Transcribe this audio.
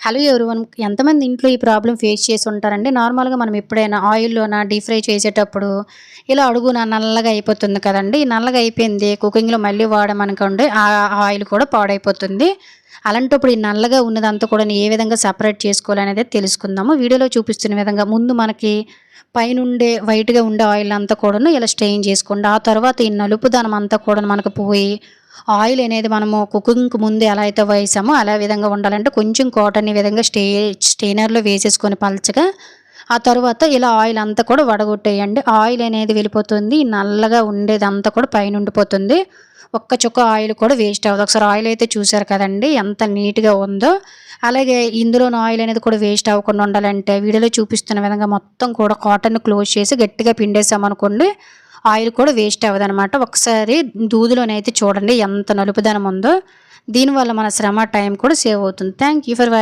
Hello everyone. ఎంతమంది ఇంట్లో ఈ ప్రాబ్లమ్ ఫేస్ చేసి ఉంటారండి? నార్మల్‌గా మనం ఎప్పుడైనా ఆయిల్‌లోన డీప్ ఫ్రై చేసేటప్పుడు ఇలా అడుగున నల్లగా అయిపోతుంది కదండీ! నల్లగా అయిపోయింది కుకింగ్‌లో మళ్ళీ వాడామనుకోండి ఆయిల్ కూడా పాడైపోతుంది. అలాంటప్పుడు ఈ నల్లగా ఉన్నదంతా కూడాను ఏ విధంగా సెపరేట్ చేసుకోవాలనేదే తెలుసుకుందాము. వీడియోలో చూపిస్తున్న విధంగా ముందు మనకి పైనుండే వైట్‌గా ఉండే ఆయిల్ అంతా కూడాను ఇలా స్ట్రెయిన్ చేసుకోండి. ఆ తర్వాత ఈ నలుపుదనం అంతా కూడాను మనకు పోయి ఆయిల్ అనేది మనము కుకింగ్‌కి ముందు ఎలా అయితే వేసామో అలా విధంగా ఉండాలంటే కొంచెం కాటన్ ఈ విధంగా స్టెయినర్‌లో వేసేసుకొని పలచగా ఆ తరువాత ఇలా ఆయిల్ అంతా కూడా వడగొట్టేయండి. ఆయిల్ అనేది వెళ్ళిపోతుంది. నల్లగా ఉండేదంతా కూడా పైనుండిపోతుంది. ఒక్క చుక్క ఆయిల్ కూడా వేస్ట్ అవ్వదు. ఒకసారి ఆయిల్ అయితే చూసారు కదండీ! ఎంత నీట్‌గా ఉందో. అలాగే ఇందులోని ఆయిల్ అనేది కూడా వేస్ట్ అవ్వకుండా ఉండాలంటే వీడియోలో చూపిస్తున్న విధంగా మొత్తం కూడా కాటన్‌ని క్లోజ్ చేసి గట్టిగా పిండేసామనుకోండి ఆయిల్ కూడా వేస్ట్ అవ్వదనమాట. ఒకసారి దూదిలోనైతే చూడండి ఎంత నలుపుదనం ఉందో. దీనివల్ల మన శ్రమ, టైం కూడా సేవ్ అవుతుంది. Thank you for watching.